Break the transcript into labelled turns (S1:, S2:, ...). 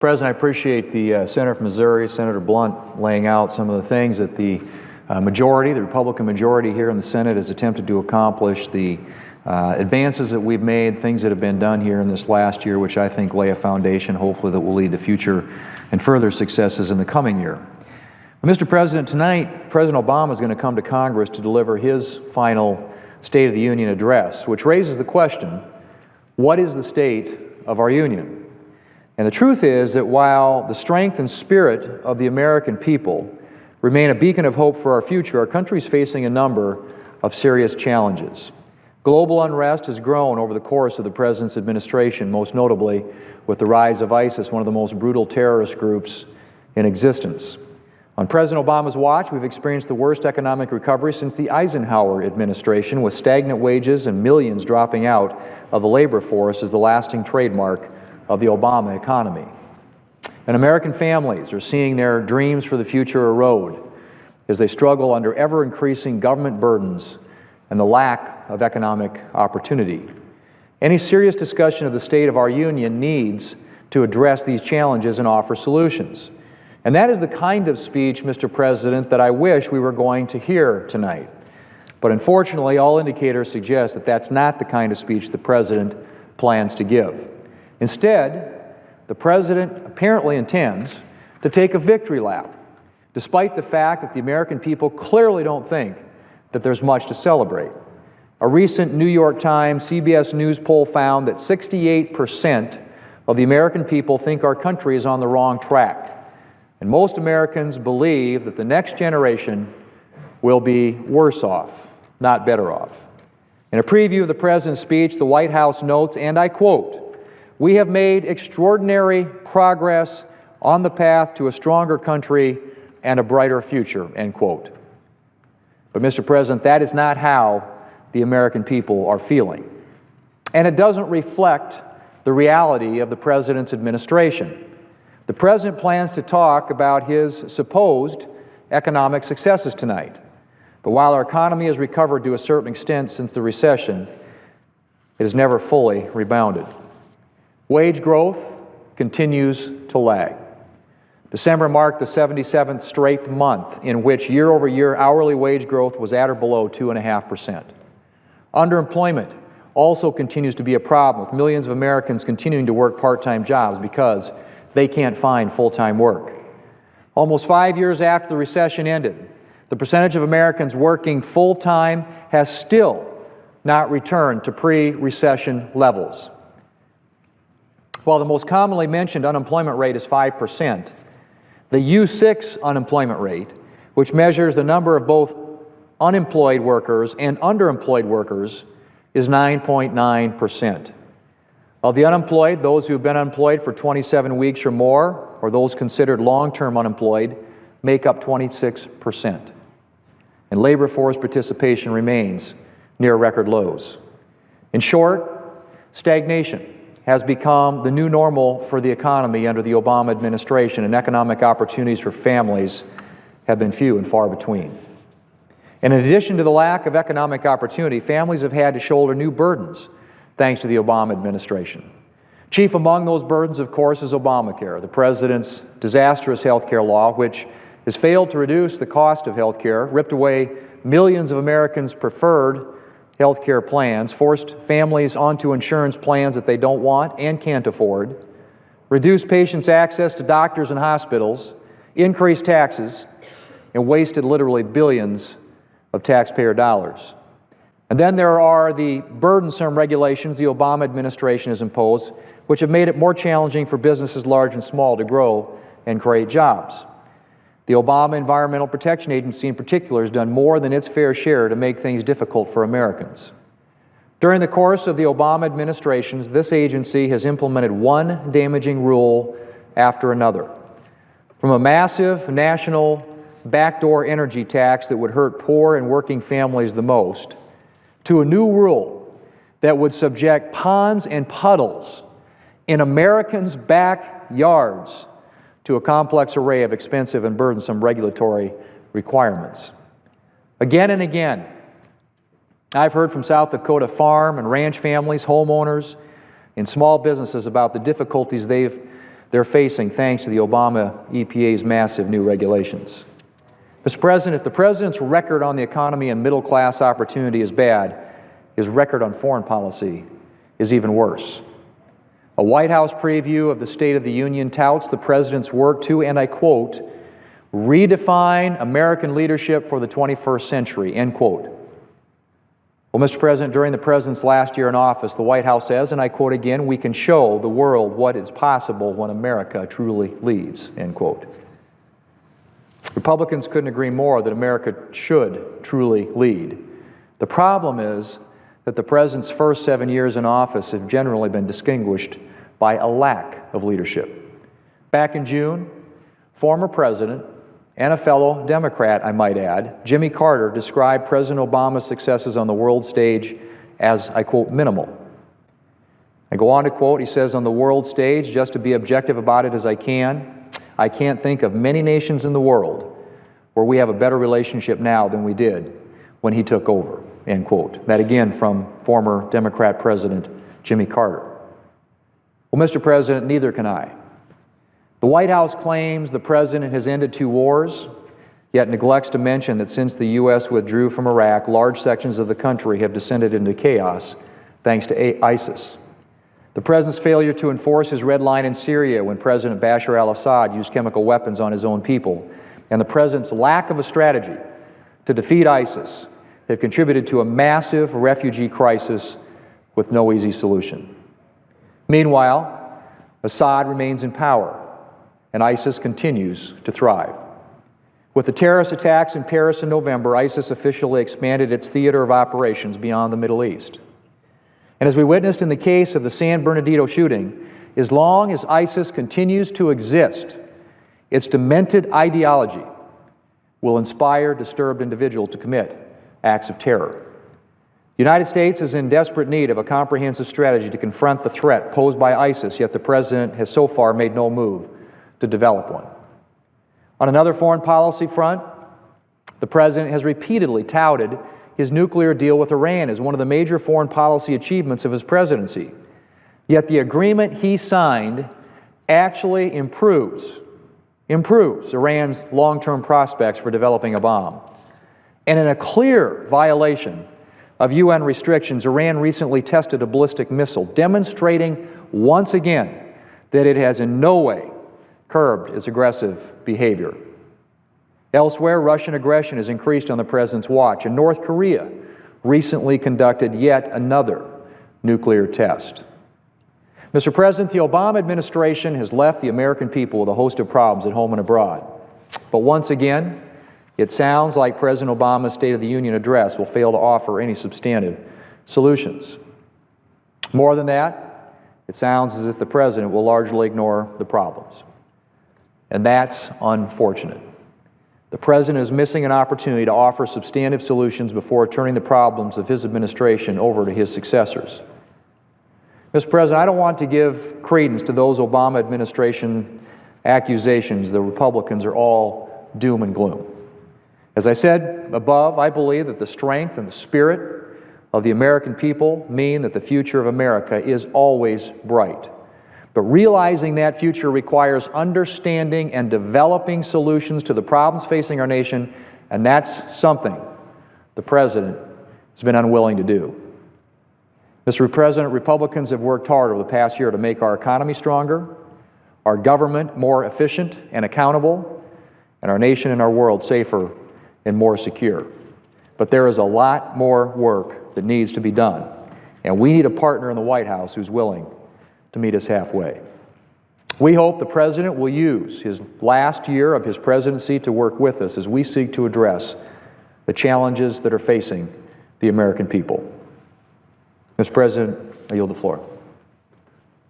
S1: President, I appreciate the Senator from Missouri, Senator Blunt, laying out some of the things that the majority, the Republican majority here in the Senate, has attempted to accomplish, the advances that we've made, things that have been done here in this last year, which I think lay a foundation, hopefully, that will lead to future and further successes in the coming year. But Mr. President, tonight, President Obama is going to come to Congress to deliver his final State of the Union address, which raises the question, what is the state of our union? And the truth is that while the strength and spirit of the American people remain a beacon of hope for our future, our country is facing a number of serious challenges. Global unrest has grown over the course of the President's administration, most notably with the rise of ISIS, one of the most brutal terrorist groups in existence. On President Obama's watch, we've experienced the worst economic recovery since the Eisenhower administration, with stagnant wages and millions dropping out of the labor force as the lasting trademark of the Obama economy. And American families are seeing their dreams for the future erode as they struggle under ever-increasing government burdens and the lack of economic opportunity. Any serious discussion of the state of our union needs to address these challenges and offer solutions. And that is the kind of speech, Mr. President, that I wish we were going to hear tonight. But unfortunately, all indicators suggest that that's not the kind of speech the President plans to give. Instead, the President apparently intends to take a victory lap, despite the fact that the American people clearly don't think that there's much to celebrate. A recent New York Times CBS News poll found that 68% of the American people think our country is on the wrong track. And most Americans believe that the next generation will be worse off, not better off. In a preview of the President's speech, the White House notes, and I quote, "We have made extraordinary progress on the path to a stronger country and a brighter future," end quote. But Mr. President, that is not how the American people are feeling. And it doesn't reflect the reality of the President's administration. The President plans to talk about his supposed economic successes tonight. But while our economy has recovered to a certain extent since the recession, it has never fully rebounded. Wage growth continues to lag. December marked the 77th straight month in which year-over-year hourly wage growth was at or below 2.5%. Underemployment also continues to be a problem, with millions of Americans continuing to work part-time jobs because they can't find full-time work. Almost 5 years after the recession ended, the percentage of Americans working full-time has still not returned to pre-recession levels. While the most commonly mentioned unemployment rate is 5%, the U6 unemployment rate, which measures the number of both unemployed workers and underemployed workers, is 9.9%. Of the unemployed, those who have been unemployed for 27 weeks or more, or those considered long-term unemployed, make up 26%. And labor force participation remains near record lows. In short, stagnation has become the new normal for the economy under the Obama administration, and economic opportunities for families have been few and far between. And in addition to the lack of economic opportunity, families have had to shoulder new burdens thanks to the Obama administration. Chief among those burdens, of course, is Obamacare, the President's disastrous health care law, which has failed to reduce the cost of health care, ripped away millions of Americans' preferred health care plans, forced families onto insurance plans that they don't want and can't afford, reduced patients' access to doctors and hospitals, increased taxes, and wasted literally billions of taxpayer dollars. And then there are the burdensome regulations the Obama administration has imposed, which have made it more challenging for businesses large and small to grow and create jobs. The Obama Environmental Protection Agency in particular has done more than its fair share to make things difficult for Americans. During the course of the Obama administration, this agency has implemented one damaging rule after another. From a massive national backdoor energy tax that would hurt poor and working families the most, to a new rule that would subject ponds and puddles in Americans' backyards to a complex array of expensive and burdensome regulatory requirements. Again and again, I've heard from South Dakota farm and ranch families, homeowners, and small businesses about the difficulties they've they're facing thanks to the Obama EPA's massive new regulations. Mr. President, if the President's record on the economy and middle-class opportunity is bad, his record on foreign policy is even worse. A White House preview of the State of the Union touts the President's work to, and I quote, redefine American leadership for the 21st century, end quote. Well, Mr. President, during the President's last year in office, the White House says, and I quote again, we can show the world what is possible when America truly leads, end quote. Republicans couldn't agree more that America should truly lead. The problem is that the President's first 7 years in office have generally been distinguished by a lack of leadership. Back in June, former President and a fellow Democrat, I might add, Jimmy Carter described President Obama's successes on the world stage as, I quote, minimal. I go on to quote, he says, on the world stage, just to be objective about it as I can't think of many nations in the world where we have a better relationship now than we did when he took over, end quote. That again from former Democrat President Jimmy Carter. Well, Mr. President, neither can I. The White House claims the President has ended 2 wars, yet neglects to mention that since the U.S. withdrew from Iraq, large sections of the country have descended into chaos thanks to ISIS. The President's failure to enforce his red line in Syria when President Bashar al-Assad used chemical weapons on his own people, and the President's lack of a strategy to defeat ISIS have contributed to a massive refugee crisis with no easy solution. Meanwhile, Assad remains in power, and ISIS continues to thrive. With the terrorist attacks in Paris in November, ISIS officially expanded its theater of operations beyond the Middle East. And as we witnessed in the case of the San Bernardino shooting, as long as ISIS continues to exist, its demented ideology will inspire disturbed individuals to commit acts of terror. The United States is in desperate need of a comprehensive strategy to confront the threat posed by ISIS, yet the President has so far made no move to develop one. On another foreign policy front, the President has repeatedly touted his nuclear deal with Iran as one of the major foreign policy achievements of his presidency. Yet the agreement he signed actually improves Iran's long-term prospects for developing a bomb. And in a clear violation of UN restrictions, Iran recently tested a ballistic missile, demonstrating once again that it has in no way curbed its aggressive behavior. Elsewhere, Russian aggression has increased on the President's watch, and North Korea recently conducted yet another nuclear test. Mr. President, the Obama administration has left the American people with a host of problems at home and abroad. But once again, it sounds like President Obama's State of the Union address will fail to offer any substantive solutions. More than that, it sounds as if the President will largely ignore the problems. And that's unfortunate. The President is missing an opportunity to offer substantive solutions before turning the problems of his administration over to his successors. Mr. President, I don't want to give credence to those Obama administration accusations that Republicans are all doom and gloom. As I said above, I believe that the strength and the spirit of the American people mean that the future of America is always bright. But realizing that future requires understanding and developing solutions to the problems facing our nation, and that's something the President has been unwilling to do. Mr. President, Republicans have worked hard over the past year to make our economy stronger, our government more efficient and accountable, and our nation and our world safer and more secure. But there is a lot more work that needs to be done, and we need a partner in the White House who's willing to meet us halfway. We hope the President will use his last year of his presidency to work with us as we seek to address the challenges that are facing the American people. Mr. President, I yield the floor.